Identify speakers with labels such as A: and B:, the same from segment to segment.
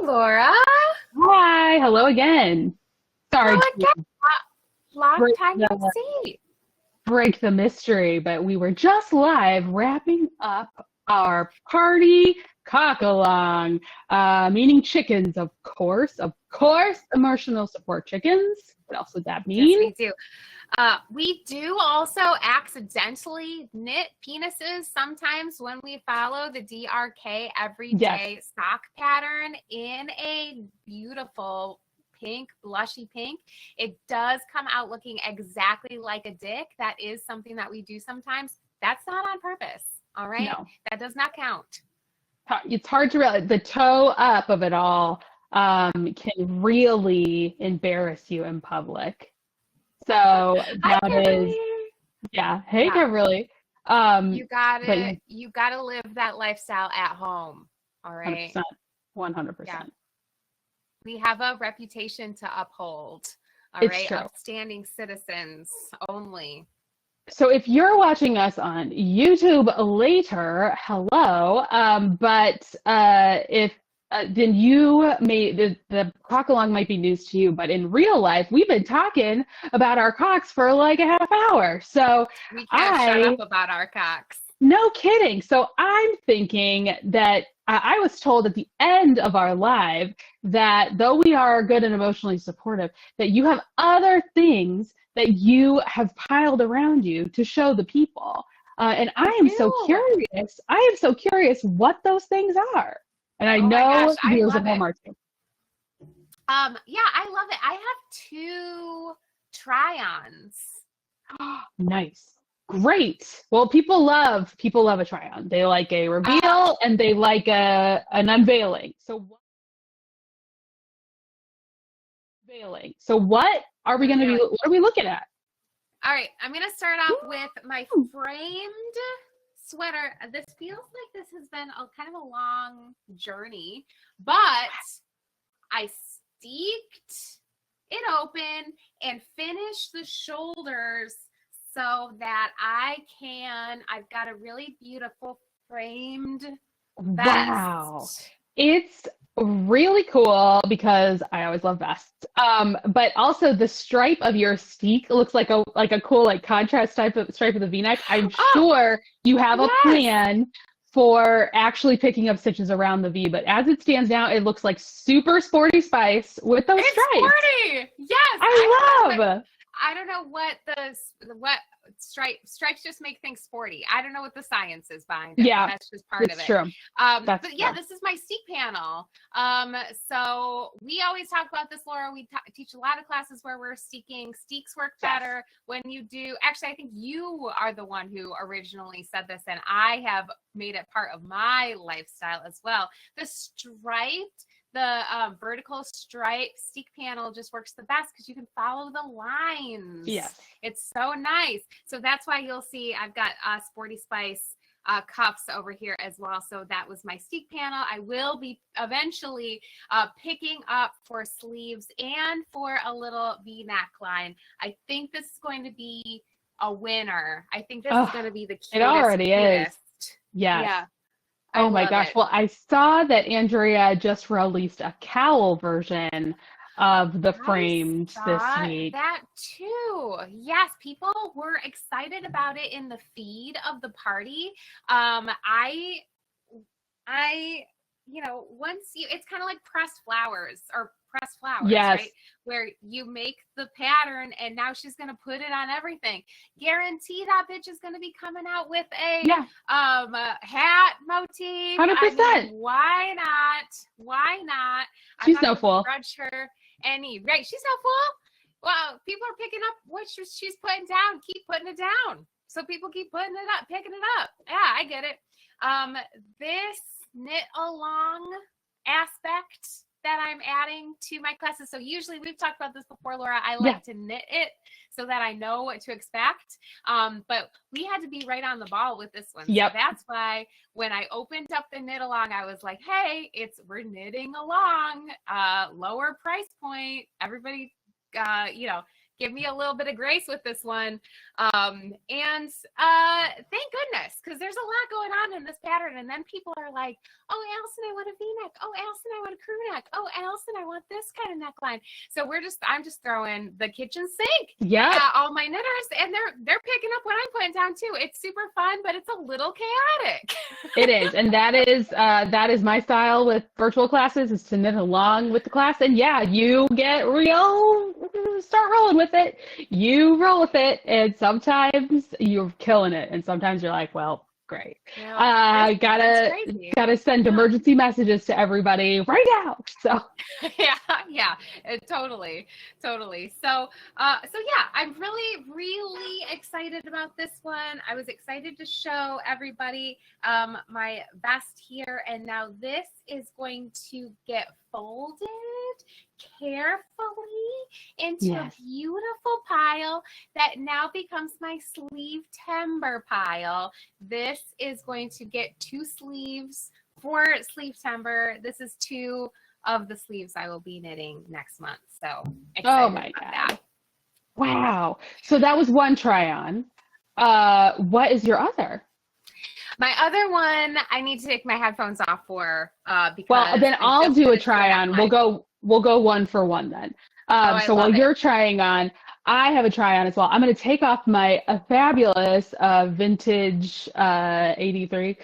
A: Laura.
B: Hi, hello again. Sorry
A: Hello
B: to
A: again. Long
B: break
A: time no
B: the,
A: see.
B: break the mystery, but we were just live wrapping up our party cock-along, meaning chickens, of course, emotional support chickens. What else would that
A: Yes,
B: mean?
A: we do. We do also accidentally knit penises sometimes when we follow the DRK
B: Yes,
A: everyday sock pattern in a beautiful pink, blushy pink. It does come out looking exactly like a dick. That is something that we do sometimes. That's not on purpose. All right.
B: no.
A: That does not count.
B: It's hard to realize the toe up of it all can really embarrass you in public. So
A: Hi,
B: that is,
A: Kimberly.
B: yeah. Hey,
A: Yeah.
B: Kimberly.
A: You
B: But
A: gotta
B: yeah,
A: you gotta live that lifestyle at home. All right.
B: 100%,
A: Yeah.
B: 100%.
A: We have a reputation to uphold. All
B: It's
A: right.
B: true.
A: Upstanding citizens only.
B: So if you're watching us on YouTube later, hello. But if then you may the cock along might be news to you, but in real life, we've been talking about our cocks for like a half hour. So
A: We can't shut up
B: I
A: about our cocks.
B: no kidding. So I'm thinking that I was told at the end of our live that though we are good and emotionally supportive, that you have other things that you have piled around you to show the people. And I
A: I
B: am so
A: do.
B: curious. I am so curious what those things are. And I
A: Oh my gosh,
B: know the
A: I
B: viewers at
A: love
B: home
A: it.
B: are too.
A: Yeah, I love it. I have two try-ons.
B: Nice. Great. Well, people love a try-on. They like a
A: Uh,
B: reveal and they like an unveiling. So what are we going to be?
A: Really.
B: What are we looking at?
A: All right, I'm gonna start off with my framed sweater. This feels like this has been a kind of a long journey, but I steeked it open and finished the shoulders so that I've got a really beautiful framed
B: Wow.
A: vest.
B: It's really cool because I always love vests. But also the stripe of your steek looks like a cool like contrast type of stripe of the V-neck. I'm
A: Oh,
B: sure you have a
A: yes.
B: plan for actually picking up stitches around the V, but as it stands now, it looks like super sporty spice with those
A: It's
B: stripes.
A: sporty. Yes.
B: I love.
A: I don't know what stripes just make things sporty. I don't know what the science is behind it, but
B: Yeah,
A: that's just part of
B: it's
A: it.
B: true. That's
A: But yeah,
B: true.
A: this is my steek panel. So we always talk about this, Laura. We teach a lot of classes where we're steeking. Steeks work
B: Yes.
A: better when you do. Actually, I think you are the one who originally said this, and I have made it part of my lifestyle as well. The vertical stripe steek panel just works the best because you can follow the lines.
B: Yes.
A: It's so nice. So that's why you'll see I've got Sporty Spice cuffs over here as well. So that was my steek panel. I will be eventually picking up for sleeves and for a little V neckline. I think this is going to be a winner. I think this is
B: Oh,
A: going to be the
B: it
A: cutest.
B: already is. Yes.
A: Yeah, I
B: Oh my
A: love
B: gosh.
A: it.
B: Well, I saw that Andrea just released a cowl version of the
A: I
B: framed this
A: saw
B: week.
A: that too. Yes, people were excited about it in the feed of the party. I, it's kind of like pressed flowers,
B: Yes.
A: right? Where you make the pattern and now she's going to put it on everything. Guarantee that bitch is going to be coming out with a
B: Yeah.
A: hat motif.
B: 100%.
A: Why not? Why not? I'm
B: She's
A: not
B: no
A: going to
B: fool.
A: begrudge her any. Right? She's no fool. Well, people are picking up what she's putting down. Keep putting it down. So people keep putting it up, picking it up. Yeah, I get it. This knit along aspect that I'm adding to my classes. So usually we've talked about this before, Laura. I like to knit it so that I know what to expect. But we had to be right on the ball with this one.
B: Yep.
A: So that's why when I opened up the knit along, I was like, hey, we're knitting along, lower price point. Everybody, give me a little bit of grace with this one. And thank goodness, because there's a lot going on in this pattern. And then people are like, oh, Allyson, I want a V-neck. Oh, Allyson, I want a crew neck. Oh, Allyson, I want this kind of neckline. So I'm just throwing the kitchen sink at all my knitters, and they're picking up what I'm putting down too. It's super fun, but it's a little chaotic.
B: It is. And that is my style with virtual classes, is to knit along with the class. And yeah, you get real, start rolling with it. You roll with it. And sometimes you're killing it. And sometimes you're like, well, great. Gotta send emergency messages to everybody right now. So
A: yeah, totally. So yeah, I'm really excited about this one. I was excited to show everybody my vest here, and now this is going to get folded carefully into a beautiful pile that now becomes my sleeve timber pile. This is going to get 2 sleeves for sleeve timber. This is 2 of the sleeves I will be knitting next month. So excited
B: oh my God. That. Wow. So that was one try on. What is your other?
A: My other one, I need to take my headphones off for because.
B: Well, then I'll do a try on. We'll go one for one then. So while you're trying on, I have a try on as well. I'm going to take off my fabulous vintage 75.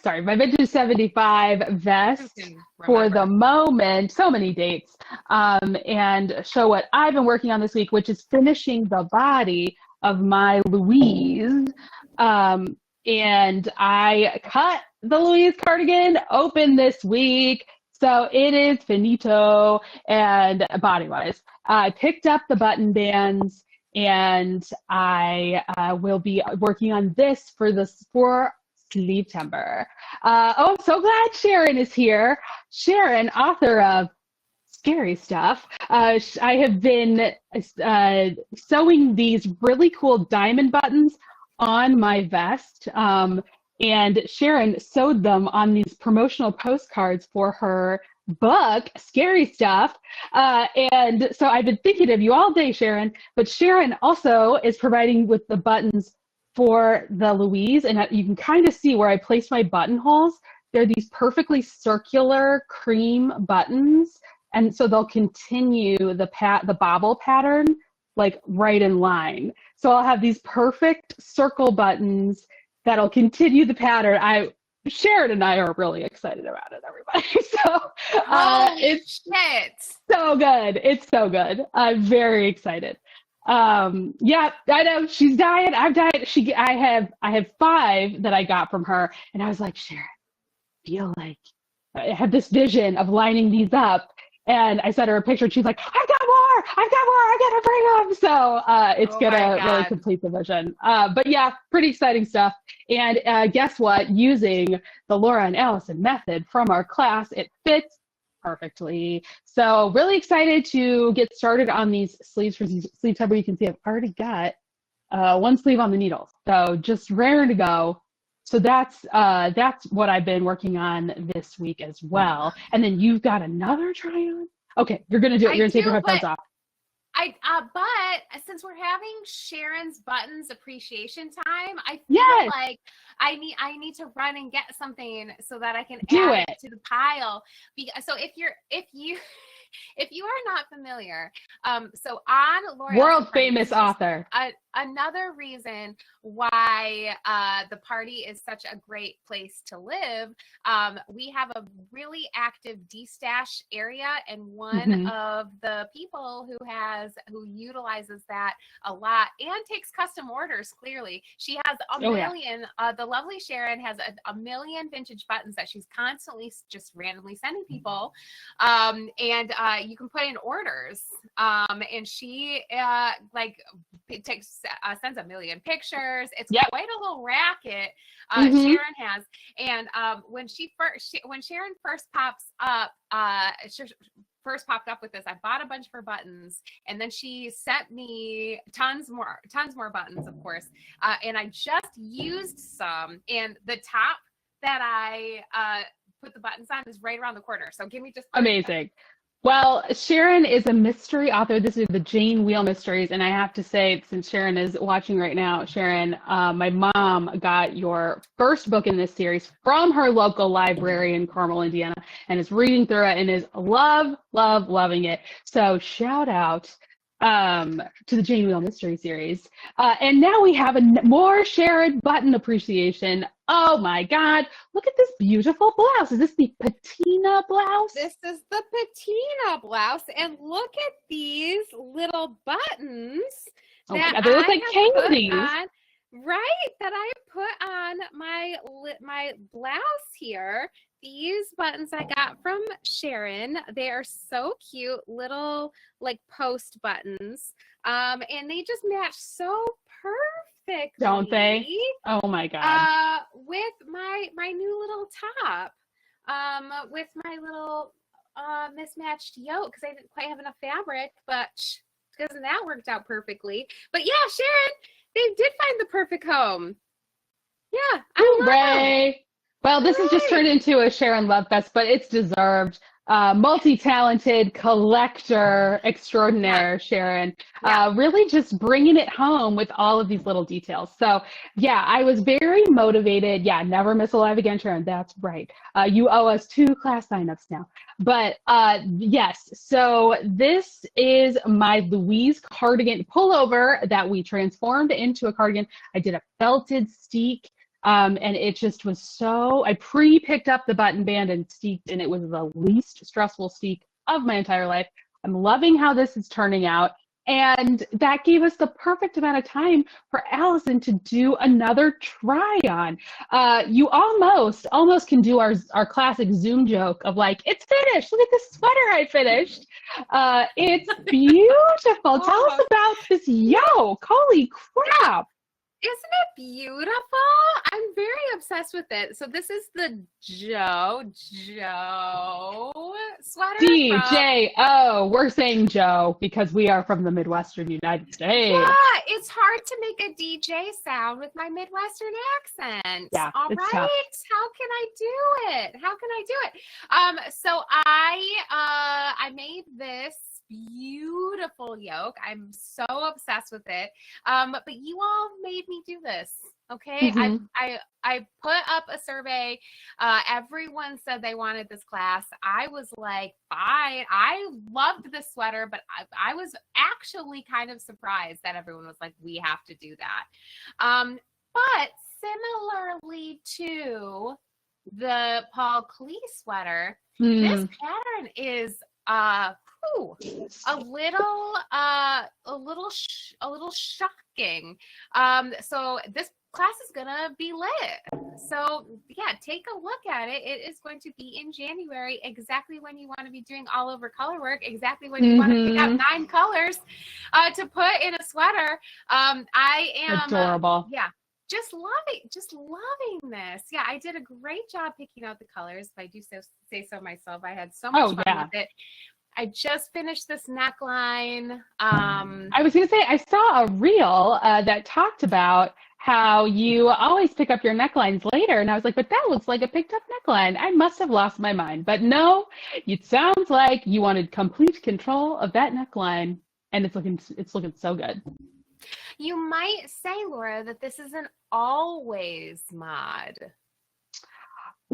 B: Sorry, my vintage 75 vest for the moment. So many dates. And show what I've been working on this week, which is finishing the body of my Louise. And I cut the Louise cardigan open this week. So it is finito and body-wise. I picked up the button bands, and I will be working on this for sleeve timber. I'm so glad Sharon is here. Sharon, author of Scary Stuff. I have been sewing these really cool diamond buttons on my vest, and Sharon sewed them on these promotional postcards for her book, Scary Stuff. And so I've been thinking of you all day, Sharon, but Sharon also is providing with the buttons for the Louise, and you can kind of see where I placed my buttonholes. They're these perfectly circular cream buttons, and so they'll continue the bobble pattern like right in line. So I'll have these perfect circle buttons that'll continue the pattern. Sharon and I are really excited about it, everybody. So it's so good. It's so good. I'm very excited. Yeah, I know she's dying. I'm dying. I have 5 that I got from her, and I was like, Sharon, I feel like I have this vision of lining these up. And I sent her a picture, and she's like, I've got more, I gotta bring them. So it's gonna really complete the vision. But yeah, pretty exciting stuff. And guess what? Using the Laura and Allyson method from our class, it fits perfectly. So really excited to get started on these sleeves for sleeve timber. You can see I've already got 1 sleeve on the needles. So just raring to go. So that's what I've been working on this week as well. And then you've got another try on? Okay, you're gonna do it. You're gonna take your headphones off.
A: But since we're having Sharon's buttons appreciation time, I feel like I need to run and get something so that I can add it to the pile. So if you are not familiar, so on Laura,
B: world famous author.
A: Another reason why the party is such a great place to live, we have a really active de-stash area, and one of the people who utilizes that a lot and takes custom orders, clearly, she has a million, the lovely Sharon has a million vintage buttons that she's constantly just randomly sending people, and you can put in orders, and she sends a million pictures. It's quite a little racket. Sharon has, and when Sharon first popped up with this, I bought a bunch of her buttons, and then she sent me tons more buttons, of course, and I just used some, and the top that I put the buttons on is right around the corner. So give me just
B: amazing. Well, Sharon is a mystery author. This is the Jane Wheel Mysteries, and I have to say, since Sharon is watching right now, Sharon, my mom got your first book in this series from her local library in Carmel, Indiana, and is reading through it and is loving it. So shout out to the Jane Wheel Mystery series. And now we have more Sharon button appreciation. Oh my God, look at this beautiful blouse. Is this the patina blouse?
A: This is the patina blouse, and look at these little buttons
B: Oh my
A: that
B: God, they look
A: I
B: like
A: have put
B: candies.
A: on. Right, that I put on my blouse here. These buttons I got from Sharon. They are so cute, little like post buttons. And they just match so perfectly.
B: Don't they? Oh my God.
A: With my new little top. With my little mismatched yoke because I didn't quite have enough fabric, but doesn't that worked out perfectly. But yeah, Sharon, they did find the perfect home. Yeah, I love them.
B: Well, this has just turned into a Sharon Love Fest, but it's deserved. Multi-talented collector extraordinaire, Sharon. Really just bringing it home with all of these little details. So, yeah, I was very motivated. Yeah, never miss a live again, Sharon. That's right. You owe us 2 class signups now. But yes, so this is my Louise cardigan pullover that we transformed into a cardigan. I did a felted steek. And it just was so, I pre-picked up the button band and steeked, and it was the least stressful steek of my entire life. I'm loving how this is turning out. And that gave us the perfect amount of time for Allyson to do another try on. You almost can do our classic Zoom joke of like, it's finished. Look at this sweater I finished. It's beautiful. Tell us about this yoke. Holy crap.
A: Isn't it beautiful? I'm very obsessed with it. So this is the Djo Sweater.
B: DJO. We're saying Joe because we are from the Midwestern United States.
A: Yeah, it's hard to make a DJ sound with my Midwestern accent.
B: Yeah,
A: all
B: it's
A: right.
B: tough.
A: How can I do it? So I made this beautiful yoke. I'm so obsessed with it. But you all made me do this. Okay.
B: Mm-hmm.
A: I put up a survey. Everyone said they wanted this class. I was like, fine. I loved this sweater, but I was actually kind of surprised that everyone was like, we have to do that. But similarly to the Paul Klee sweater, this pattern is a little shocking. So this class is gonna be lit. So yeah, take a look at it. It is going to be in January, exactly when you want to be doing all over color work, exactly when you want to pick out 9 colors to put in a sweater. I am
B: adorable.
A: Yeah. Just loving this. Yeah, I did a great job picking out the colors. If I do say so myself, I had so much fun with it. I just finished this neckline.
B: I was going to say, I saw a reel that talked about how you always pick up your necklines later. And I was like, but that looks like a picked up neckline. I must have lost my mind. But no, it sounds like you wanted complete control of that neckline. And it's looking so good.
A: You might say, Laura, that this is an always mod.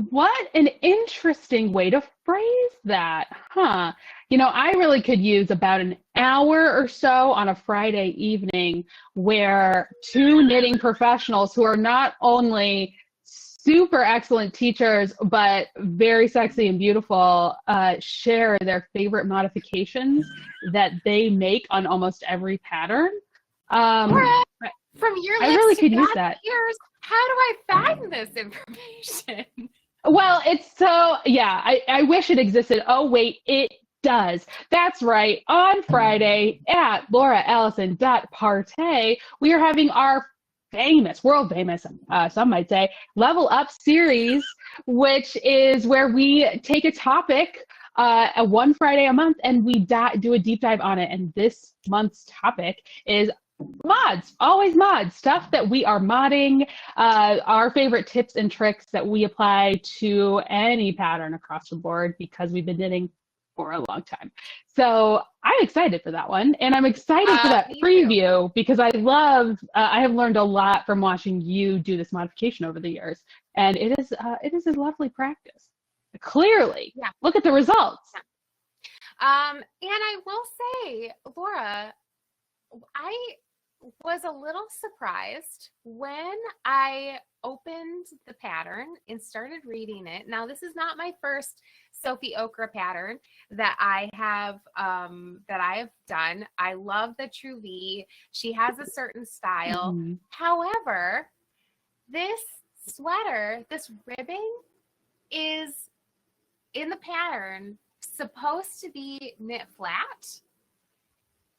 B: What an interesting way to phrase that, huh? You know, I really could use about an hour or so on a Friday evening where 2 knitting professionals who are not only super excellent teachers, but very sexy and beautiful, share their favorite modifications that they make on almost every pattern.
A: Laura, from your lips
B: I really
A: to
B: could use
A: God's
B: that.
A: ears, how do I find this information?
B: Well, it's so, yeah, I wish it existed. Oh, wait, it does. That's right. On Friday at lauraallison.partay, we are having our world famous, some might say, Level Up series, which is where we take a topic one Friday a month and we do a deep dive on it. And this month's topic is mods, always mods, stuff that we are modding, our favorite tips and tricks that we apply to any pattern across the board because we've been knitting for a long time. So I'm excited for that one. And I'm excited for that
A: Me
B: preview because I have learned a lot from watching you do this modification over the years. And it is a lovely practice. Clearly,
A: Yeah.
B: look at the results.
A: And I will say, Laura, I was a little surprised when I opened the pattern and started reading it. Now, this is not my first Sophie Okra pattern that I have done. I love the True V. She has a certain style.
B: Mm-hmm.
A: However, this sweater, this ribbing is in the pattern supposed to be knit flat.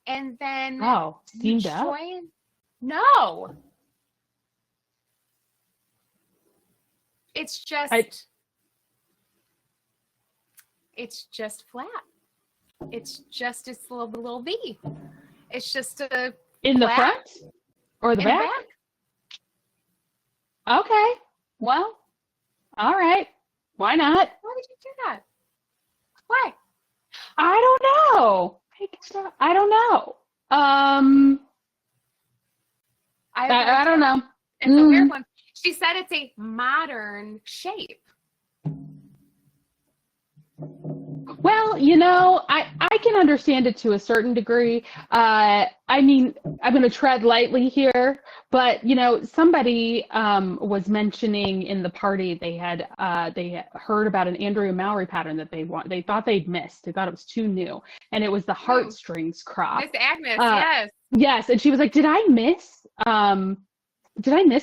A: And then
B: steamed up?
A: No. It's just flat. It's just this little V. It's just a
B: in the front or the back? Okay. Well, all right. Why not?
A: Why did you do that? Why?
B: I don't know. I don't know. I don't know.
A: It's a weird one. She said it's a modern shape.
B: Well, I can understand it to a certain degree. I mean, I'm going to tread lightly here, but somebody was mentioning in the party they had heard about an Andrea Mowry pattern that they thought they'd missed. They thought it was too new, and it was the heartstrings crop.
A: Miss Agnes, yes.
B: Yes, and she was like, "Did I miss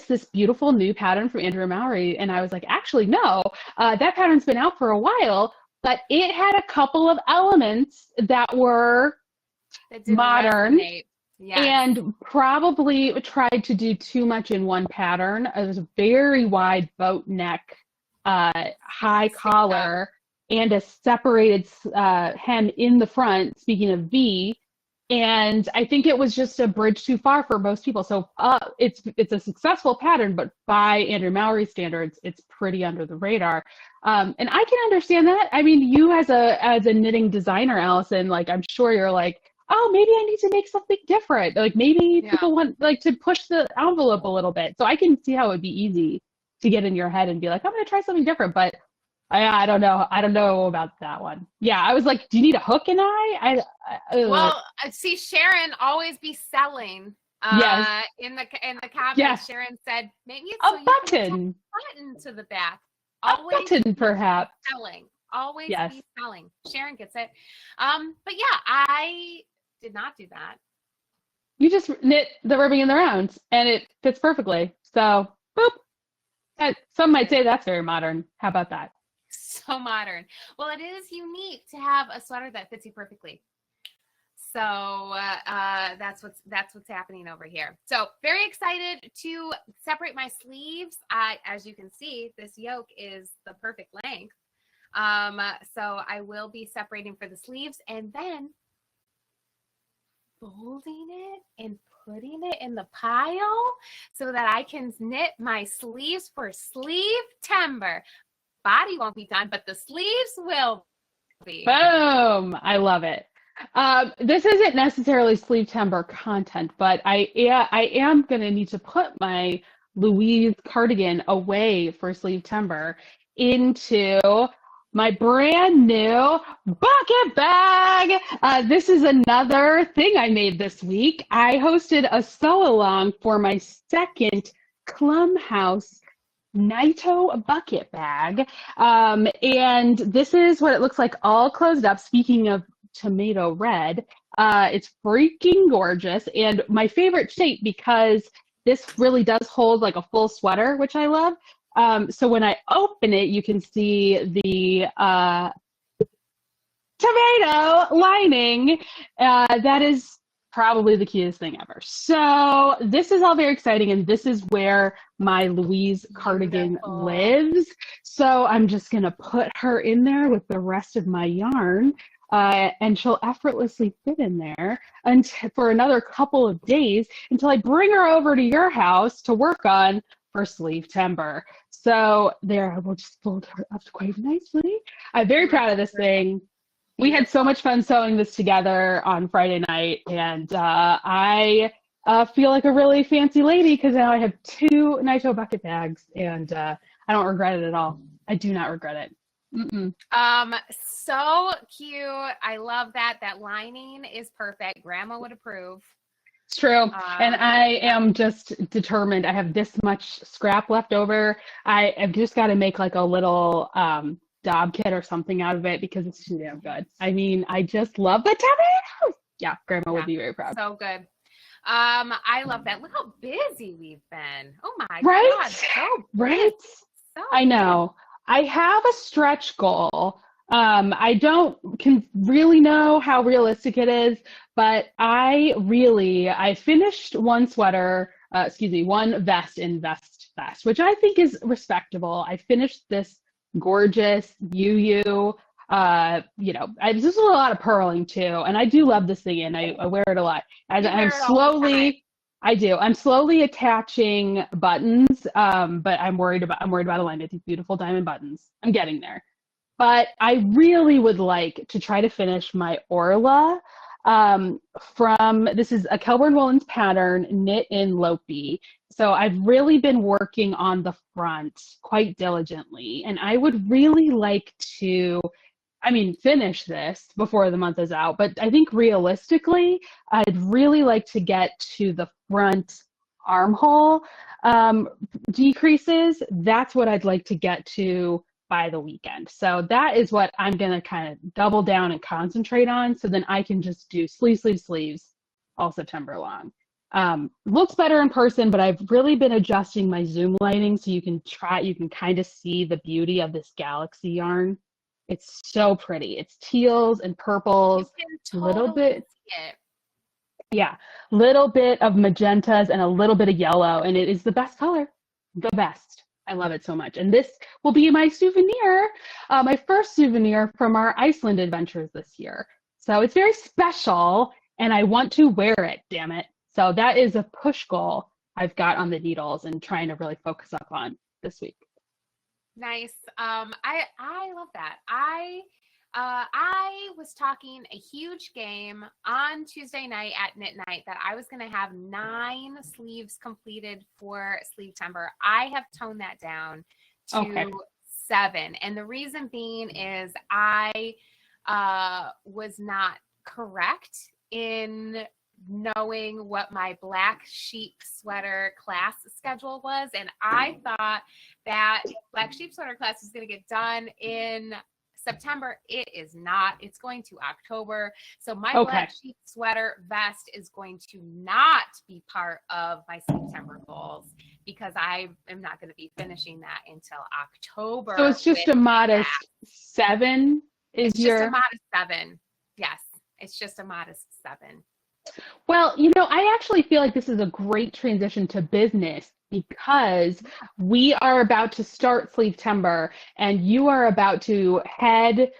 B: this beautiful new pattern from Andrea Mowry?" And I was like, "Actually, no. That pattern's been out for a while." But it had a couple of elements that were modern and probably tried to do too much in one pattern. It was a very wide boat neck, high collar, and a separated hem in the front, speaking of V. And I think it was just a bridge too far for most people. So it's a successful pattern, but by Andrea Mowry standards, it's pretty under the radar. And I can understand that. I mean, you as a knitting designer, Allyson, like I'm sure you're like, oh, maybe I need to make something different. Like maybe people want to push the envelope a little bit. So I can see how it would be easy to get in your head and be like, I'm going to try something different. But I don't know. I don't know about that one. Yeah, I was like, do you need a hook and eye?
A: Well, see, Sharon always be selling.
B: Yes.
A: In the comments,
B: yes.
A: Sharon said maybe it's
B: a button.
A: Button to the back.
B: Always a button, perhaps.
A: Selling. Always be selling. Sharon gets it. But yeah, I did not do that.
B: You just knit the ribbing in the rounds, and it fits perfectly. So, boop. Some might say that's very modern. How about that?
A: So modern. Well, it is unique to have a sweater that fits you perfectly. So that's what's happening over here. So very excited to separate my sleeves. As you can see, this yoke is the perfect length. So I will be separating for the sleeves and then folding it and putting it in the pile so that I can knit my sleeves for Sleeve-timber. Body won't be done, but the sleeves will be.
B: Boom! I love it. This isn't necessarily Sleeve-timber content, but I am going to need to put my Louise cardigan away for Sleeve-timber into my brand new bucket bag. This is another thing I made this week. I hosted a sew-along for my second Clum House Naito bucket bag. And this is what it looks like all closed up. Speaking of tomato red, it's freaking gorgeous and my favorite shape because this really does hold like a full sweater, which I love. So when I open it, you can see the tomato lining. That is probably the cutest thing ever. So this is all very exciting, and this is where my Louise cardigan lives. So I'm just going to put her in there with the rest of my yarn, and she'll effortlessly fit in there for another couple of days until I bring her over to your house to work on for Sleeve-timber. So there, I will just fold her up quite nicely. I'm very proud of this thing. We had so much fun sewing this together on Friday night, and I feel like a really fancy lady because now I have 2 Nitro bucket bags, and I don't regret it at all. I do not regret it. Mm-mm.
A: So cute. I love that. That lining is perfect. Grandma would approve.
B: It's true. And I am just determined. I have this much scrap left over. I've just got to make like a little Dob kit or something out of it because it's too damn good. I mean, I just love the tomatoes. Yeah, Grandma would be very proud.
A: So good. I love that. Look how busy we've been. Oh my
B: right?
A: God. So
B: right?
A: So
B: I know. I have a stretch goal. I don't really know how realistic it is, but I finished one vest in Vest Fest, which I think is respectable. I finished this gorgeous UU, this is a lot of purling too, and I do love this thing, and I wear it a lot. I'm slowly attaching buttons, but I'm worried about alignment. These beautiful diamond buttons. I'm getting there. But I really would like to try to finish my Orla this is a Kelburn Woolens pattern knit in Lopi. So I've really been working on the front quite diligently, and I would really like to, finish this before the month is out, but I think realistically, I'd really like to get to the front armhole decreases. That's what I'd like to get to by the weekend. So that is what I'm going to kind of double down and concentrate on, so then I can just do sleeves all September long. Looks better in person, but I've really been adjusting my zoom lighting so you can kind of see the beauty of this galaxy yarn. It's so pretty. It's teals and purples, little bit of magentas and a little bit of yellow, and it is the best color. The best. I love it so much. And this will be my souvenir, my first souvenir from our Iceland adventures this year. So it's very special, and I want to wear it, damn it. So that is a push goal I've got on the needles and trying to really focus up on this week.
A: Nice. I love that. I was talking a huge game on Tuesday night at Knit Night that I was going to have 9 sleeves completed for Sleeptember. I have toned that down to 7. And the reason being is I was not correct in knowing what my black sheep sweater class schedule was. And I thought that black sheep sweater class was going to get done in September. It is not. It's going to October. So my black sheep sweater vest is going to not be part of my September goals because I am not going to be finishing that until October.
B: So it's just a modest 7 is
A: just a modest 7. Yes, it's just a modest 7.
B: Well, I actually feel like this is a great transition to business because we are about to start Sleeptember and you are about to head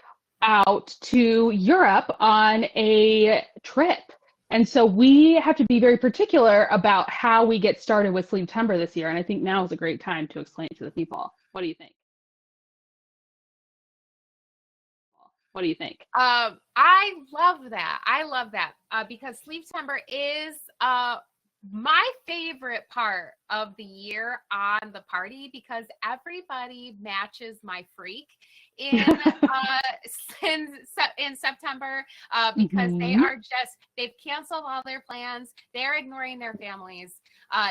B: out to Europe on a trip. And so we have to be very particular about how we get started with Sleeptember this year. And I think now is a great time to explain it to the people. What do you think? What do you think?
A: I love that. Because Sleeptember is my favorite part of the year on the party because everybody matches my freak in September because they've canceled all their plans. They're ignoring their families.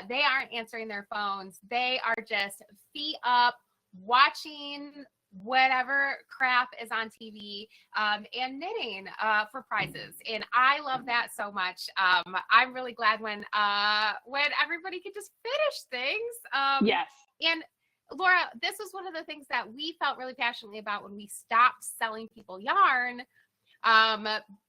A: They aren't answering their phones. They are just feet up watching whatever crap is on TV and knitting for prizes. And I love that so much. I'm really glad when everybody could just finish things.
B: Yes.
A: And Laura, this was one of the things that we felt really passionately about when we stopped selling people yarn,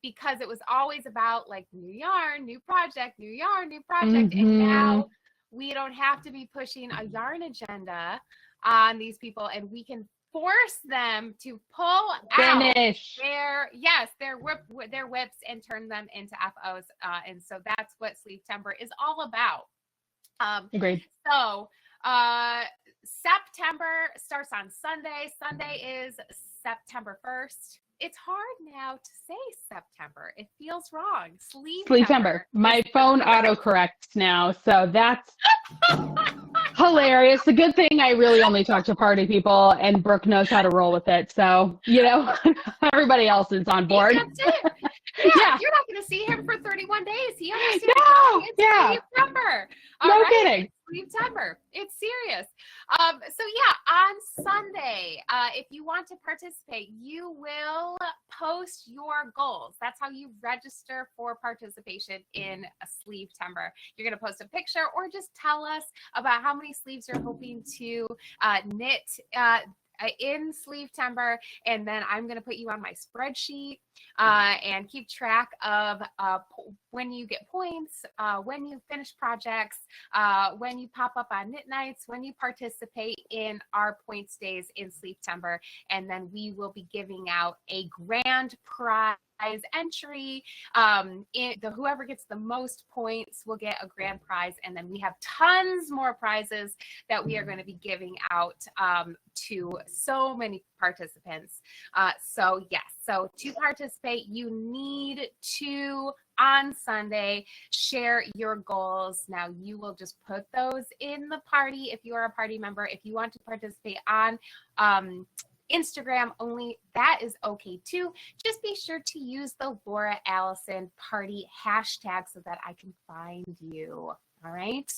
A: because it was always about like new yarn, new project, new yarn, new project. And now we don't have to be pushing a yarn agenda on these people, and we can force them to pull out their whips and turn them into FOs. And so that's what Sleeptember is all about.
B: Agreed.
A: So September starts on Sunday. Sunday is September 1st. it's hard now to say September. It feels wrong.
B: Sleeptember. My phone autocorrects now, so that's hilarious. The good thing I really only talk to party people, and Brooke knows how to roll with it. So, everybody else is on board.
A: That's it. Yeah, you're not going to see him for 31 days. He understands.
B: No,
A: it's September.
B: No kidding.
A: September. It's serious. So yeah, on Sunday, if you want to participate, you will post your goals. That's how you register for participation in a Sleeptember. You're going to post a picture or just tell us about how many sleeves you're hoping to knit in Sleeptember, and then I'm going to put you on my spreadsheet and keep track of when you get points, when you finish projects, when you pop up on knit nights, when you participate in our points days in Sleeptember, and then we will be giving out a grand prize entry. Whoever gets the most points will get a grand prize, and then we have tons more prizes that we are going to be giving out to so many participants. So yes, so to participate, you need to on Sunday share your goals. Now you will just put those in the party if you are a party member. If you want to participate on Instagram only, that is okay too. Just be sure to use the Laura Allyson party hashtag so that I can find you. All right.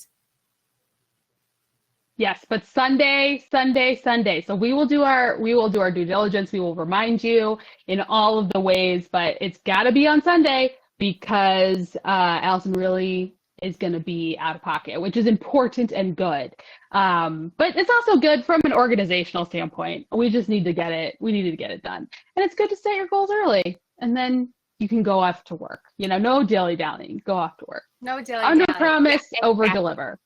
B: Yes, but Sunday. So we will do our due diligence. We will remind you in all of the ways, but it's got to be on Sunday because Allyson really is going to be out of pocket, which is important and good. But it's also good from an organizational standpoint. We just need to get it. We needed to get it done, and it's good to set your goals early, and then you can go off to work. No dilly-dallying. Go off to work.
A: No dilly-dallying.
B: Under promise, over deliver.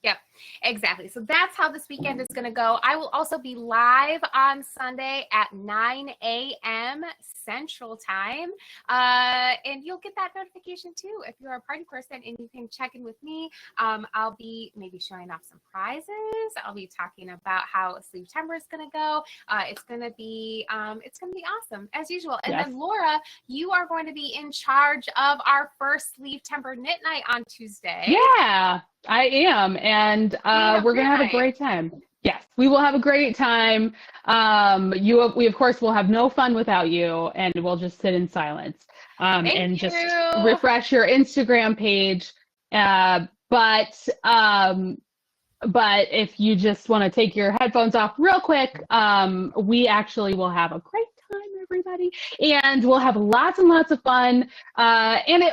A: Yep, exactly. So that's how this weekend is going to go. I will also be live on Sunday at 9 a.m. Central Time. And you'll get that notification too if you're a party person, and you can check in with me. I'll be maybe showing off some prizes. I'll be talking about how Sleeptember is going to go. It's going to be awesome as usual. And
B: yes.
A: Then Laura, you are going to be in charge of our first Sleeptember knit night on Tuesday.
B: Yeah. I am, and we're going to have a great time. Yes, we will have a great time. We, of course, will have no fun without you, and we'll just sit in silence and just refresh your Instagram page. But if you just want to take your headphones off real quick, we actually will have a great time, everybody, and we'll have lots and lots of fun. And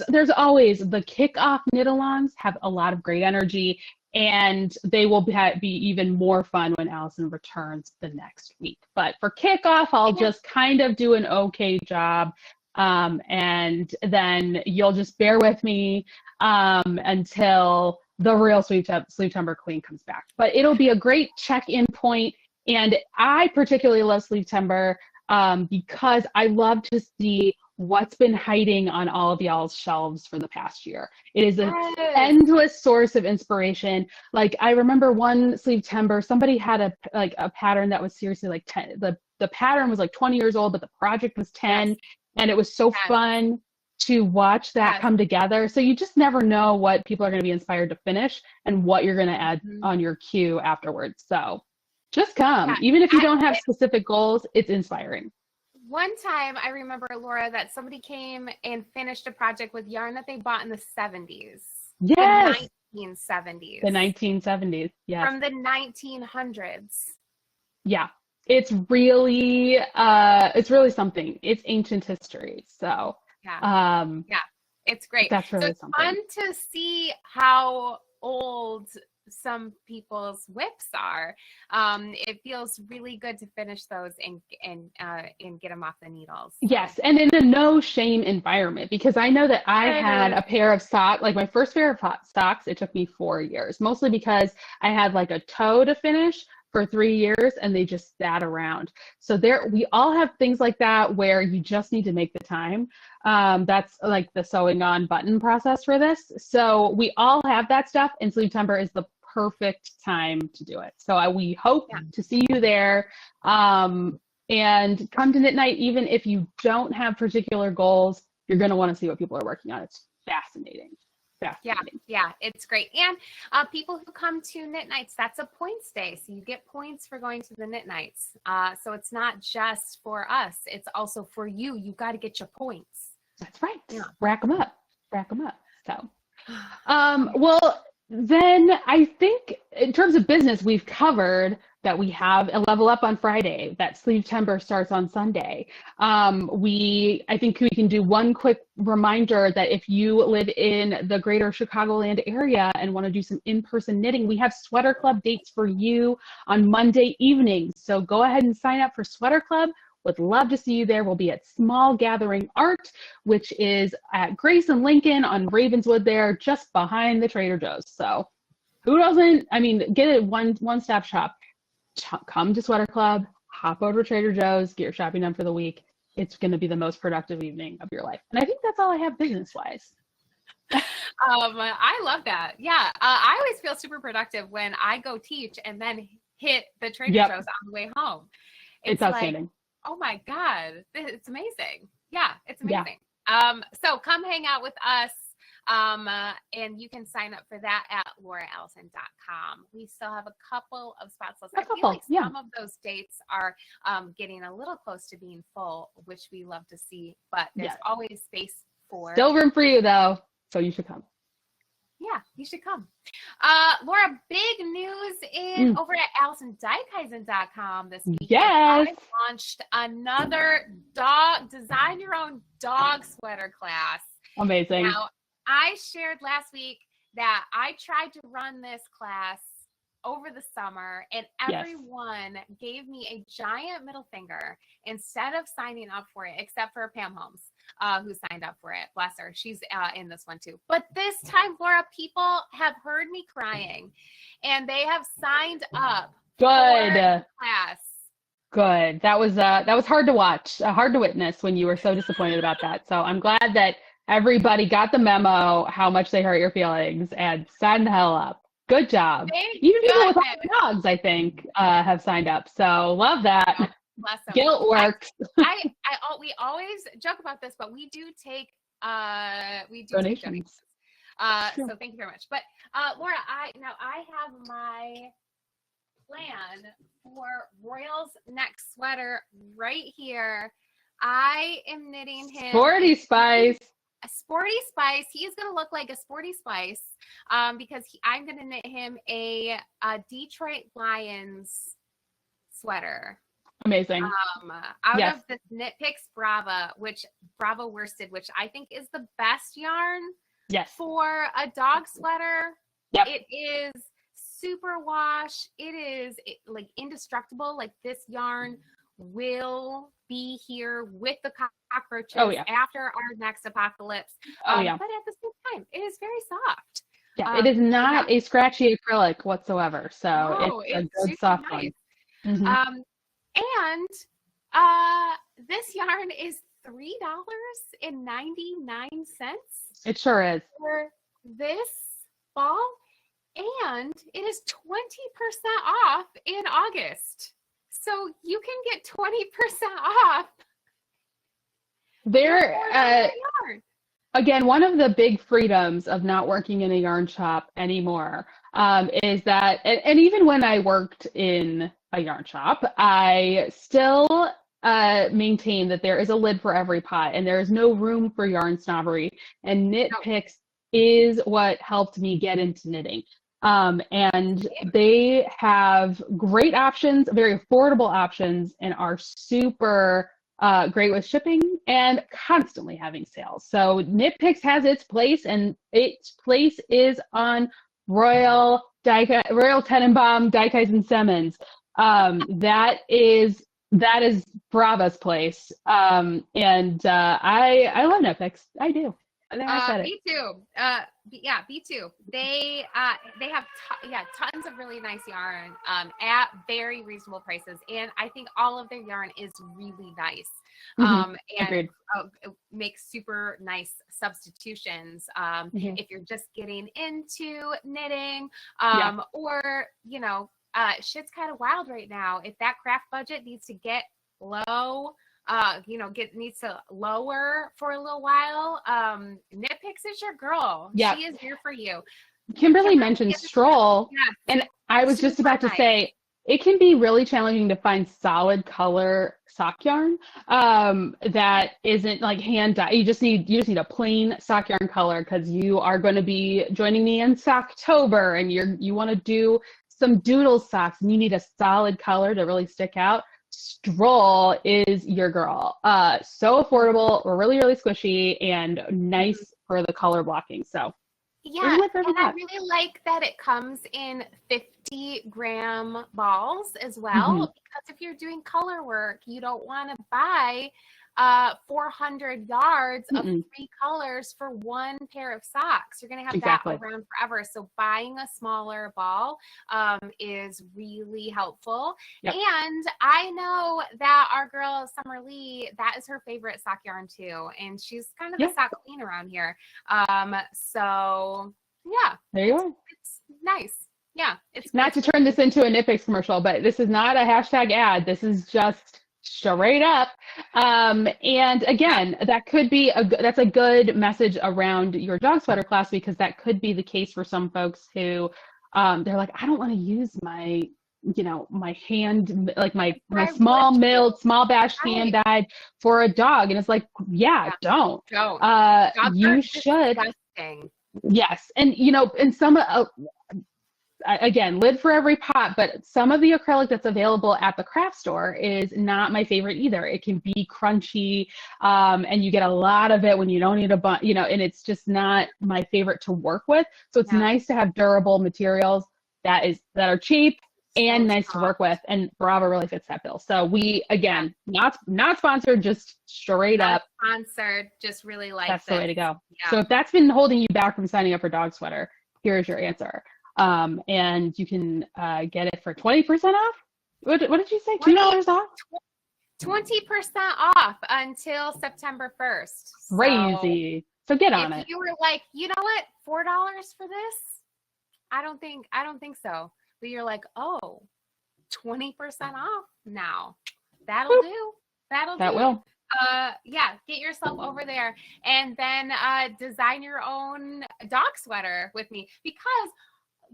B: there's always the kickoff knit-alongs have a lot of great energy, and they will be even more fun when Allyson returns the next week. But for kickoff, I'll just kind of do an okay job, and then you'll just bear with me until the real Sleeptember Queen comes back. But it'll be a great check-in point, and I particularly love Sleeptember because I love to see what's been hiding on all of y'all's shelves for the past year. It is an endless source of inspiration. Like, I remember one Sleeptember, somebody had a pattern that was seriously like 10. The pattern was like 20 years old, but the project was 10. Yes. And it was so fun to watch that come together. So you just never know what people are going to be inspired to finish and what you're going to add on your queue afterwards. So just come. Even if you don't have specific goals, it's inspiring.
A: One time I remember, Laura, that somebody came and finished a project with yarn that they bought in the 70s.
B: Yes.
A: The 1970s.
B: The 1970s, yes.
A: From the 1900s.
B: Yeah. It's really something. It's ancient history. So
A: yeah, it's great.
B: That's really something.
A: Fun to see how old some people's whips are. It feels really good to finish those and get them off the needles.
B: Yes, and in a no shame environment, because I know that I had a pair of socks, like my first pair of socks, it took me 4 years, mostly because I had like a toe to finish for 3 years and they just sat around. So we all have things like that where you just need to make the time. That's like the sewing on button process for this. So we all have that stuff, and Sleeptember is the perfect time to do it. So we hope to see you there. and come to knit night. Even if you don't have particular goals, you're going to want to see what people are working on. It's fascinating.
A: Yeah, it's great. And people who come to knit nights, that's a points day. So you get points for going to the knit nights. So it's not just for us. It's also for you. You got to get your points.
B: That's right. Yeah. Rack them up. So, well, then I think in terms of business, we've covered that we have a level up on Friday, that Sleeve-Timber starts on Sunday. I think we can do one quick reminder that if you live in the greater Chicagoland area and want to do some in-person knitting, we have Sweater Club dates for you on Monday evenings. So go ahead and sign up for Sweater Club. Would love to see you there. We'll be at Small Gathering Art, which is at Grace and Lincoln on Ravenswood there, just behind the Trader Joe's. So who doesn't, get it one-stop shop. Come to Sweater Club, hop over to Trader Joe's, get your shopping done for the week. It's going to be the most productive evening of your life. And I think that's all I have business-wise.
A: I love that. Yeah. I always feel super productive when I go teach and then hit the Trader Joe's on the way home.
B: It's outstanding.
A: Oh my God, it's amazing. Yeah, it's amazing. Yeah. So come hang out with us. And you can sign up for that at lauraallison.com. We still have a couple of spots left. I feel like some of those dates are getting a little close to being full, which we love to see, but there's always space for.
B: Still room for you though, so you should come.
A: Yeah, you should come. Laura, big news over at AllysonDieKaizen.com this week.
B: Yes.
A: I launched another design your own dog sweater class.
B: Amazing.
A: Now, I shared last week that I tried to run this class over the summer and everyone gave me a giant middle finger instead of signing up for it, except for Pam Holmes, who signed up for it. Bless her. She's in this one too. But this time, Laura, people have heard me crying and they have signed up for the class.
B: Good. That was hard to watch, hard to witness when you were so disappointed about that. So I'm glad that everybody got the memo, how much they hurt your feelings, and signed the hell up. Good job. Even people without dogs, I think, have signed up. So love that.
A: Oh, bless them.
B: Guilt works.
A: We always joke about this, but we do take
B: donations.
A: So thank you very much. But Laura, I have my plan for Royal's next sweater right here. I am knitting him
B: Sporty Spice.
A: A Sporty Spice. He is going to look like a Sporty Spice because I'm going to knit him a Detroit Lions sweater.
B: Amazing.
A: Out of the Knit Picks Brava worsted, which I think is the best yarn for a dog sweater. Yep. It is super wash. It is like indestructible. Like this yarn will be here with the cockroaches after our next apocalypse. But at the same time, it is very soft.
B: Yeah, it is not a scratchy acrylic whatsoever. So it's a good soft one. Mm-hmm.
A: And this yarn is $3.99.
B: It sure is.
A: For this fall, and it is 20% off in August. So you can get 20% off.
B: Again, one of the big freedoms of not working in a yarn shop anymore is that, and even when I worked in a yarn shop, I still maintain that there is a lid for every pot and there is no room for yarn snobbery. And Knit Picks is what helped me get into knitting. And they have great options, very affordable options, and are super great with shipping and constantly having sales. So Knit Picks has its place, and its place is on Royal Tenenbaum, Dijkhuizen Simmons. That is Brava's place. And I love Knit Picks. I do.
A: Me too. Me too. They have tons of really nice yarn at very reasonable prices, and I think all of their yarn is really nice. And it makes super nice substitutions if you're just getting into knitting, or shit's kind of wild right now. If that craft budget needs to get low, needs to lower for a little while, Knit Picks is your girl.
B: Yeah.
A: She is here for you.
B: Kimberly mentioned Stroll,
A: Yes.
B: and I was just about to say, it can be really challenging to find solid color sock yarn that isn't like hand dyed. You just need a plain sock yarn color, because you are going to be joining me in Socktober, and you want to do some doodle socks, and you need a solid color to really stick out. Stroll is your girl. So affordable, really, really squishy, and nice for the color blocking. So
A: yeah, and I really like that it comes in 50-gram balls as well, because if you're doing color work, you don't want to buy 400 yards of 3 colors for one pair of socks. You're going to have that around forever. So buying a smaller ball is really helpful. Yep. And I know that our girl, Summer Lee, that is her favorite sock yarn too. And she's kind of the sock queen around here. So yeah.
B: There you are.
A: It's nice. Yeah. It's
B: not to turn this into a Knit Picks commercial, but this is not a hashtag ad. This is just straight up. And again, that could be that's a good message around your dog sweater class, because that could be the case for some folks who they're like, I don't want to use my my hand, like my small milled, small batch hand dyed for a dog. And it's like, don't. You should.
A: Disgusting.
B: Yes. And and some again, lid for every pot, but some of the acrylic that's available at the craft store is not my favorite either. It can be crunchy, and you get a lot of it when you don't need a bunch, and it's just not my favorite to work with. So it's nice to have durable materials that are cheap and nice to work with, and Brava really fits that bill. So we, again, not sponsored, just straight up
A: sponsored, just really like
B: that's the way to go. So if that's been holding you back from signing up for Dog Sweater, here's your answer. And you can get it for 20% off. What did you say? $2 off?
A: 20% off until September 1st.
B: Crazy. So get on it.
A: If you were like, you know what, $4 for this? I don't think so. But you're like, 20% off now. That'll do.
B: That will.
A: Get yourself over there, and then design your own dog sweater with me, because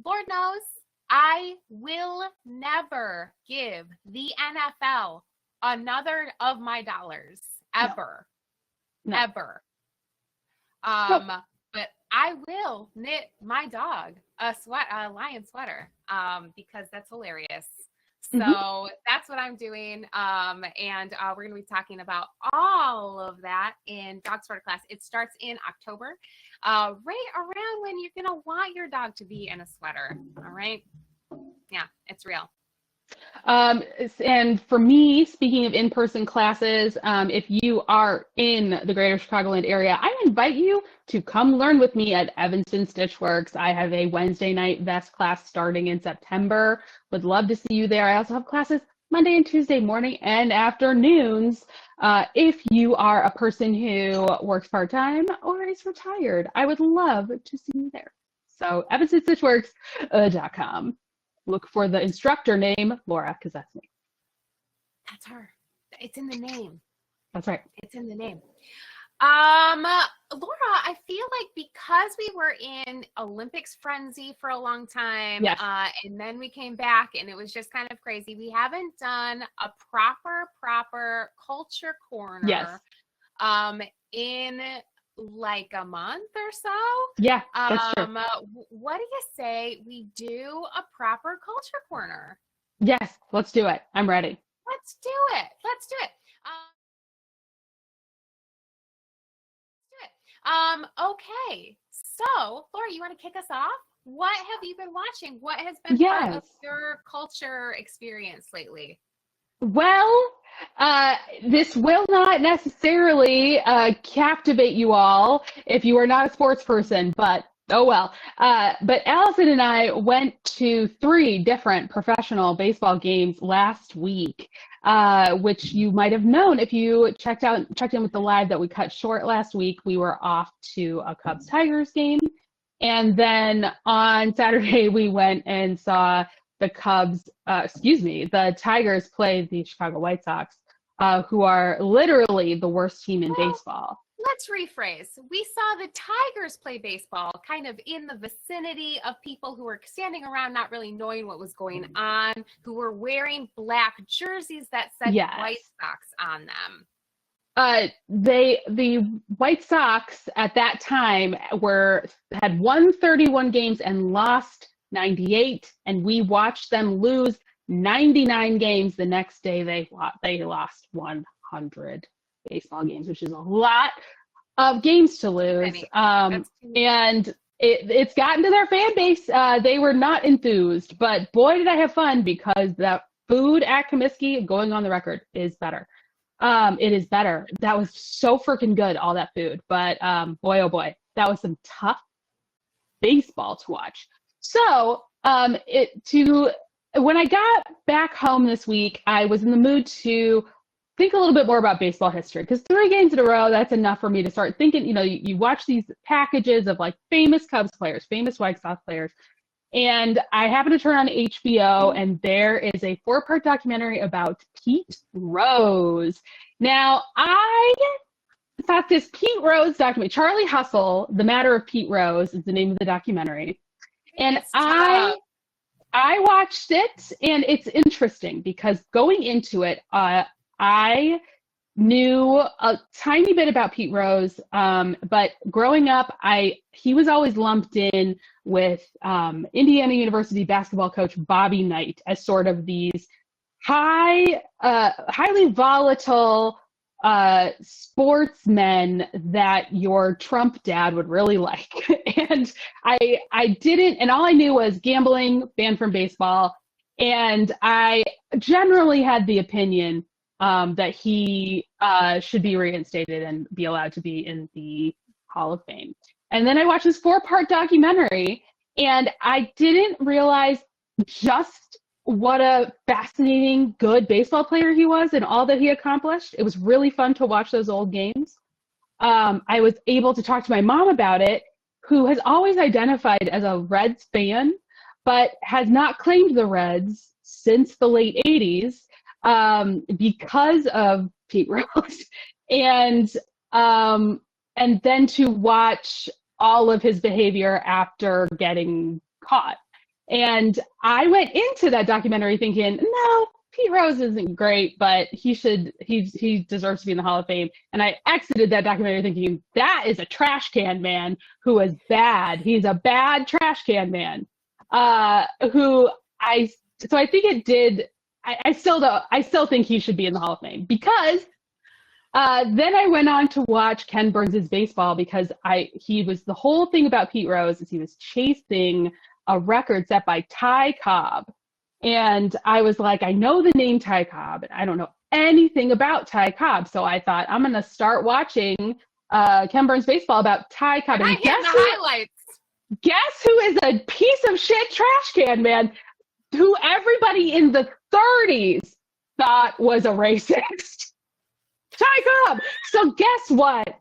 A: Lord knows I will never give the NFL another of my dollars ever.
B: No.
A: Ever. But I will knit my dog a lion sweater, because that's hilarious. So that's what I'm doing. And we're going to be talking about all of that in Dog Sweater class. It starts in October, right around when you're going to want your dog to be in a sweater. All right. Yeah, it's real.
B: And for me, speaking of in-person classes, if you are in the greater Chicagoland area, I invite you to come learn with me at Evanston Stitchworks. I have a Wednesday night vest class starting in September. Would love to see you there. I also have classes Monday and Tuesday morning and afternoons. If you are a person who works part-time or is retired, I would love to see you there. So evanstonstitchworks.com. Look for the instructor name, Laura, because that's me.
A: That's her. It's in the name.
B: That's right.
A: It's in the name. Laura, I feel like because we were in Olympics frenzy for a long time, and then we came back and it was just kind of crazy, we haven't done a proper culture corner in like a month or so.
B: Yeah, that's true.
A: What do you say we do a proper culture corner?
B: Yes, let's do it. I'm ready.
A: Let's do it. Okay, so Laura, you want to kick us off? What have you been watching? What has been part of your culture experience lately?
B: Well, this will not necessarily captivate you all if you are not a sports person, but oh well. But Allyson and I went to 3 different professional baseball games last week, which you might have known if you checked in with the live that we cut short last week. We were off to a Cubs-Tigers game, and then on Saturday we went and saw the Tigers play the Chicago White Sox. who are literally the worst team in baseball.
A: Let's rephrase. We saw the Tigers play baseball kind of in the vicinity of people who were standing around not really knowing what was going on, who were wearing black jerseys that said White Sox on them.
B: The White Sox at that time had won 31 games and lost 98, and we watched them lose 99 games. The next day they lost 100 baseball games, which is a lot of games to lose. And it's gotten to their fan base. They were not enthused, but boy, did I have fun, because the food at Comiskey, going on the record, is better. It is better. That was so freaking good, all that food. But boy, oh boy, that was some tough baseball to watch. So when I got back home this week, I was in the mood to think a little bit more about baseball history, because 3 games in a row, that's enough for me to start thinking. You watch these packages of like famous Cubs players, famous White Sox players, and I happened to turn on HBO, and there is a 4-part documentary about Pete Rose. Now, I thought this Pete Rose documentary, Charlie Hustle, The Matter of Pete Rose is the name of the documentary. And I watched it, and it's interesting because going into it, I knew a tiny bit about Pete Rose, but growing up, he was always lumped in with Indiana University basketball coach Bobby Knight as sort of these highly volatile sportsmen that your Trump dad would really like. And I didn't, and all I knew was gambling, banned from baseball, and I generally had the opinion that he should be reinstated and be allowed to be in the Hall of Fame. And then I watched this 4-part documentary, and I didn't realize just what a fascinating, good baseball player he was and all that he accomplished. It was really fun to watch those old games. I was able to talk to my mom about it, who has always identified as a Reds fan, but has not claimed the Reds since the late 80s. Because of Pete Rose, and then to watch all of his behavior after getting caught. And I went into that documentary thinking, no, Pete Rose isn't great, but he deserves to be in the Hall of Fame. And I exited that documentary thinking, that is a trash can man who is bad. He's a bad trash can man. So I think it did. I still think he should be in the Hall of Fame, because then I went on to watch Ken Burns' baseball, because the whole thing about Pete Rose is he was chasing a record set by Ty Cobb. And I was like, I know the name Ty Cobb, and I don't know anything about Ty Cobb. So I thought, I'm going to start watching Ken Burns baseball about Ty Cobb. And
A: highlights.
B: Guess who is a piece of shit trash can man who everybody in the 30s thought was a racist? Ty Cobb. So guess what?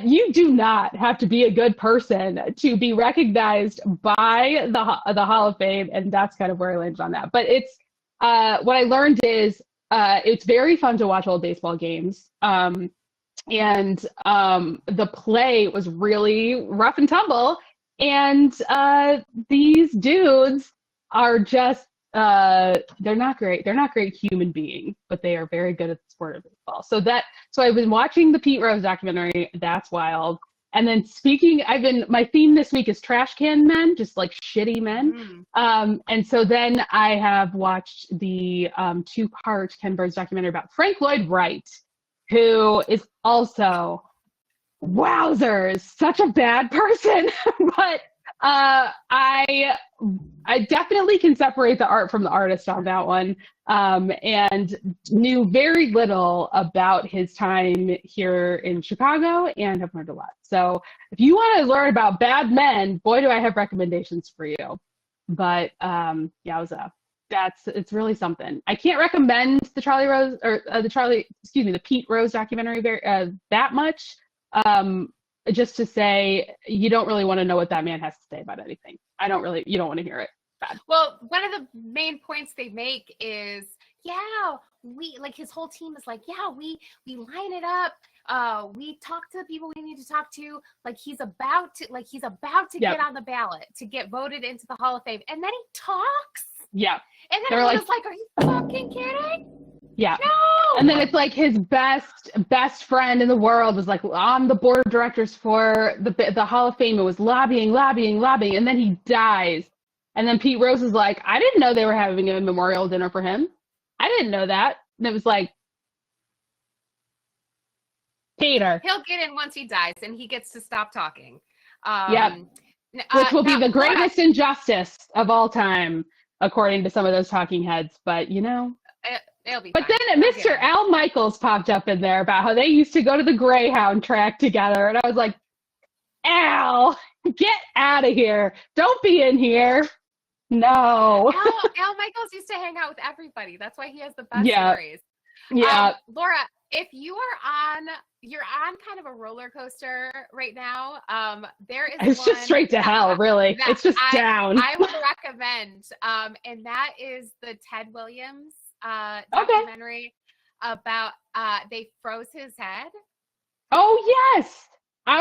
B: You do not have to be a good person to be recognized by the Hall of Fame, and that's kind of where I landed on that. But it's what I learned is it's very fun to watch old baseball games, and the play was really rough and tumble, and these dudes are just they're not great. They're not great human beings, but they are very good at the sport of baseball. So I've been watching the Pete Rose documentary. That's wild. And then my theme this week is trash can men, just like shitty men. And so then I have watched the 2-part Ken Burns documentary about Frank Lloyd Wright, who is also, wowzers, such a bad person. But I definitely can separate the art from the artist on that one, and knew very little about his time here in Chicago, and have learned a lot. So if you want to learn about bad men, boy, do I have recommendations for you. But it's really something. I can't recommend the the Pete Rose documentary that much. Just to say, you don't really want to know what that man has to say about anything. You don't want to hear it. Bad.
A: Well, one of the main points they make is, his whole team is like, yeah, we line it up. We talk to the people we need to talk to. Like he's about to get on the ballot to get voted into the Hall of Fame. And then he talks.
B: Yeah.
A: And then everyone's like, are you fucking kidding?
B: Yeah.
A: No.
B: And then it's like his best friend in the world was like on the board of directors for the Hall of Fame. It was lobbying. And then he dies. And then Pete Rose is like, I didn't know they were having a memorial dinner for him. I didn't know that. And it was like, Peter.
A: He'll get in once he dies and he gets to stop talking.
B: Which will be the greatest injustice of all time, according to some of those talking heads. But, you know.
A: It'll be
B: but
A: fine.
B: then Mr. Al Michaels popped up in there about how they used to go to the Greyhound track together. And I was like, Al, get out of here. Don't be in here. No.
A: Al Michaels used to hang out with everybody. That's why he has the best stories.
B: Yeah.
A: Laura, if you're on kind of a roller coaster right now, there is
B: it's just straight to hell, really. It's just down.
A: I would recommend, and that is the Ted Williams documentary about they froze his head.
B: Oh yes.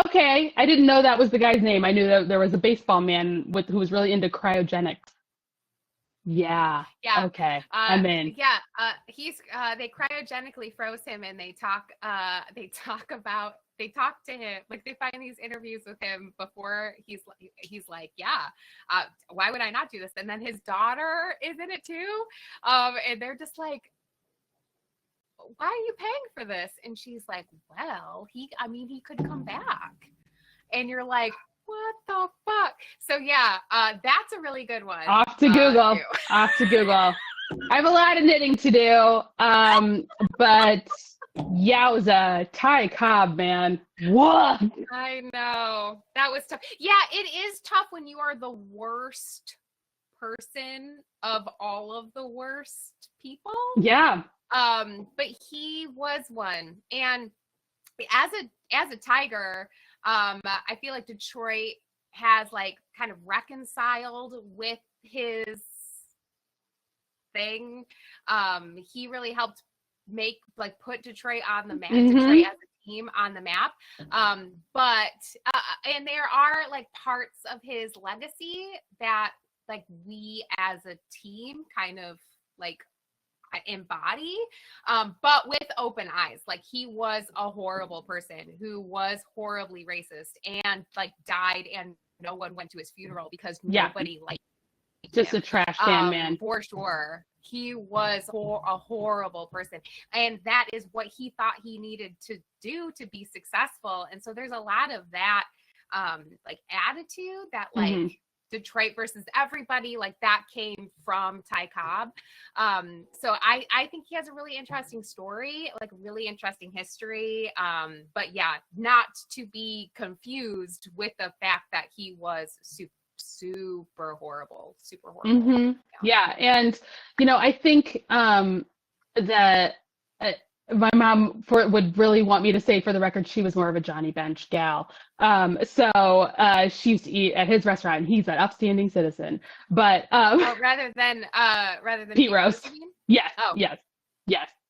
B: Okay. I didn't know that was the guy's name. I knew that there was a baseball man who was really into cryogenics. Yeah. Okay. I'm in.
A: Yeah. They cryogenically froze him, and they talk to him, like they find these interviews with him before he's like, why would I not do this? And then his daughter is in it too. And they're just like, why are you paying for this? And she's like, well, he could come back. And you're like, what the fuck? So that's a really good one.
B: Off to Google. I have a lot of knitting to do. But yowza, Ty Cobb, man. What?
A: I know. That was tough. Yeah, it is tough when you are the worst person of all of the worst people.
B: Yeah.
A: But he was one. And as a Tiger, I feel like Detroit has like kind of reconciled with his thing. He really helped put Detroit on the map, Detroit as a team on the map. And there are like parts of his legacy that like we as a team kind of like embody, but with open eyes. Like he was a horrible person who was horribly racist and like died, and no one went to his funeral because nobody liked
B: just
A: him.
B: A trash can man.
A: For sure. He was a horrible person, and that is what he thought he needed to do to be successful. And so there's a lot of that like attitude that like Detroit versus everybody, like that came from Ty Cobb. So I think he has a really interesting story, like really interesting history. But not to be confused with the fact that he was super horrible.
B: Yeah. And I think that my mom would really want me to say, for the record, she was more of a Johnny Bench gal. So she used to eat at his restaurant, and he's an upstanding citizen. But
A: rather than
B: Pete Rose. Yes.
A: Oh.
B: Yes.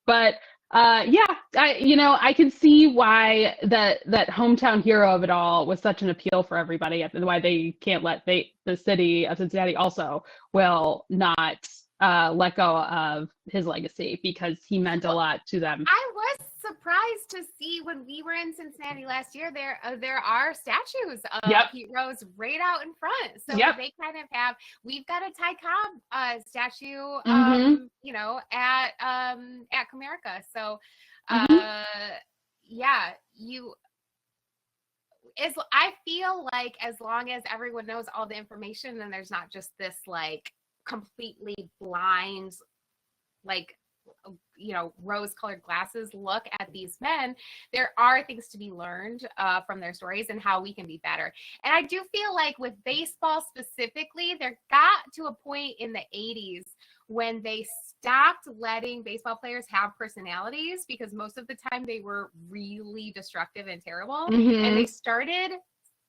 B: But I can see why that hometown hero of it all was such an appeal for everybody, and why they can't let the city of Cincinnati also will not let go of his legacy, because he meant a lot to them.
A: I was surprised to see when we were in Cincinnati last year, there are statues of Pete Rose right out in front. So they kind of have, we've got a Ty Cobb statue, at Comerica. So, I feel like as long as everyone knows all the information, and there's not just this like completely blind, like, rose-colored glasses look at these men, there are things to be learned from their stories and how we can be better. And I do feel like with baseball specifically, there got to a point in the 80s when they stopped letting baseball players have personalities, because most of the time they were really destructive and terrible. And they started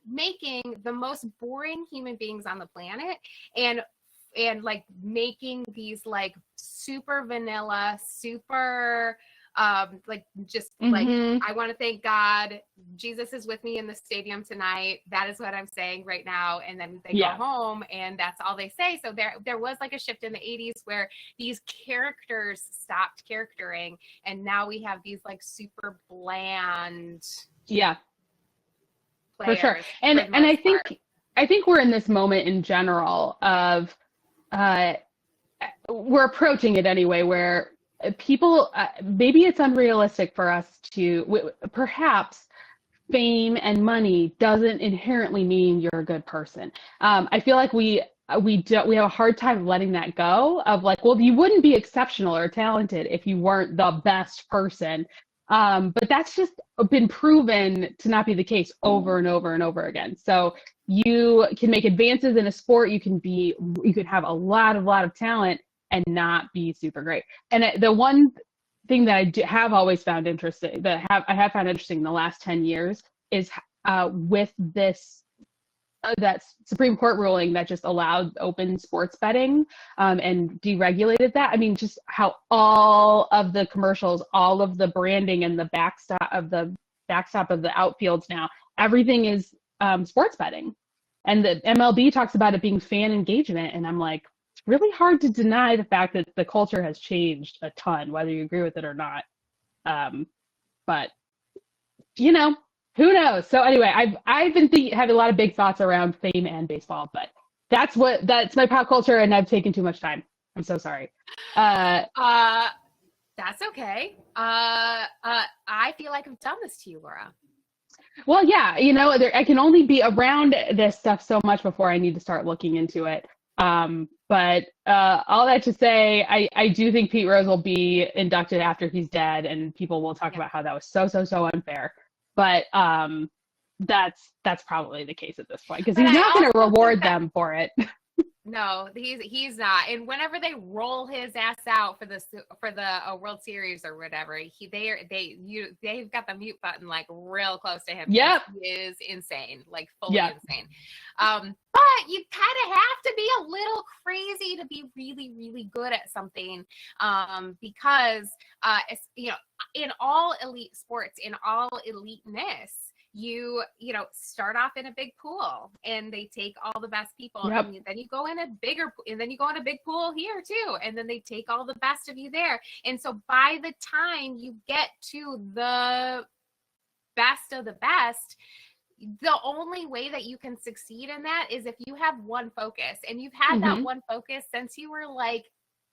A: making the most boring human beings on the planet, and and like making these like super vanilla, super like just like, I want to thank God, Jesus is with me in the stadium tonight. That is what I'm saying right now. And then they go home and that's all they say. So there was like a shift in the 80s where these characters stopped charactering, and now we have these like super bland players.
B: For sure. And I think we're in this moment in general of we're approaching it anyway, where people, maybe it's unrealistic for us to, perhaps fame and money doesn't inherently mean you're a good person. I feel like we have a hard time letting that go, of like, well, you wouldn't be exceptional or talented if you weren't the best person. But that's just been proven to not be the case over and over and over again. So you can make advances in a sport. You can have a lot of talent and not be super great. And the one thing that I have always found interesting, I have found interesting in the last 10 years, is with this that Supreme Court ruling that just allowed open sports betting and deregulated that. I mean, just how all of the commercials, all of the branding and the backstop of the outfields now, everything is sports betting. And the MLB talks about it being fan engagement. And I'm like, it's really hard to deny the fact that the culture has changed a ton, whether you agree with it or not. But, you know, who knows? So anyway, I've been having a lot of big thoughts around fame and baseball, but that's my pop culture, and I've taken too much time. I'm so sorry.
A: That's okay. I feel like I've done this to you, Laura.
B: Well, yeah, you know, I can only be around this stuff so much before I need to start looking into it. But all that to say, I do think Pete Rose will be inducted after he's dead, and people will talk about how that was so unfair. But that's probably the case at this point, because he's not going to reward them for it.
A: No, he's not. And whenever they roll his ass out for the World Series or whatever, they've got the mute button like real close to him.
B: Yep,
A: he is insane, like fully insane. But you kind of have to be a little crazy to be really, really good at something, because it's, you know, in all elite sports, in all eliteness, you start off in a big pool and they take all the best people, and then you go in a big pool here too, and then they take all the best of you there. And so by the time you get to the best of the best, the only way that you can succeed in that is if you have one focus, and you've had that one focus since you were like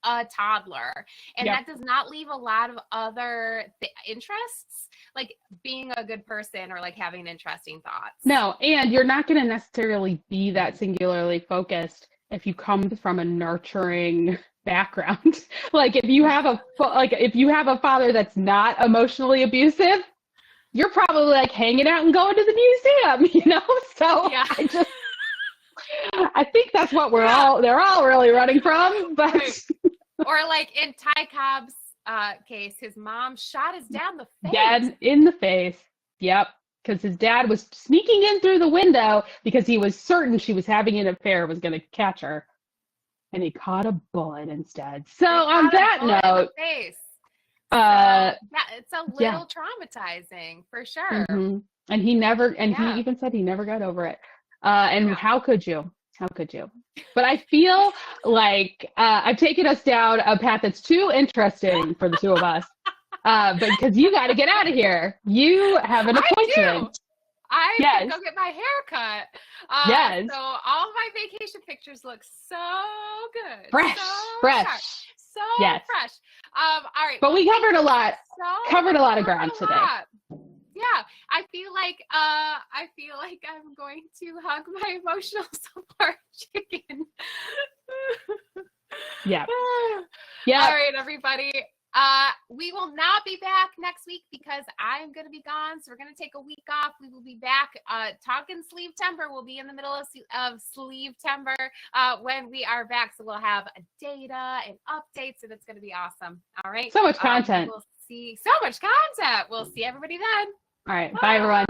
A: a toddler, and that does not leave a lot of other interests, like being a good person or like having interesting thoughts.
B: No, and you're not going to necessarily be that singularly focused if you come from a nurturing background. Like if you have a father that's not emotionally abusive, you're probably like hanging out and going to the museum, you know? So I think that's what they're all really running from. But
A: or like in Ty Cobb's case, his mom shot his dad in the face.
B: Dad in the face. Yep. Because his dad was sneaking in through the window because he was certain she was having an affair, was going to catch her. And he caught a bullet instead. So on that note,
A: it's a little traumatizing for sure.
B: And he even said he never got over it. How could you? How could you? But I feel like I've taken us down a path that's too interesting for the two of us. But because you got to get out of here. You have an appointment.
A: I can go get my hair cut. So all of my vacation pictures look so good.
B: Fresh.
A: So fresh. All right.
B: But we covered a lot. Covered a lot of ground today.
A: Yeah, I feel like I'm going to hug my emotional support chicken.
B: Yeah.
A: All right, everybody. We will not be back next week because I'm going to be gone. So we're going to take a week off. We will be back. Talking Sleeve-timber. We'll be in the middle of Sleeve-timber when we are back. So we'll have data and updates, and it's going to be awesome. All right.
B: So much content.
A: We'll see so much content. We'll see everybody then.
B: All right. Bye everyone.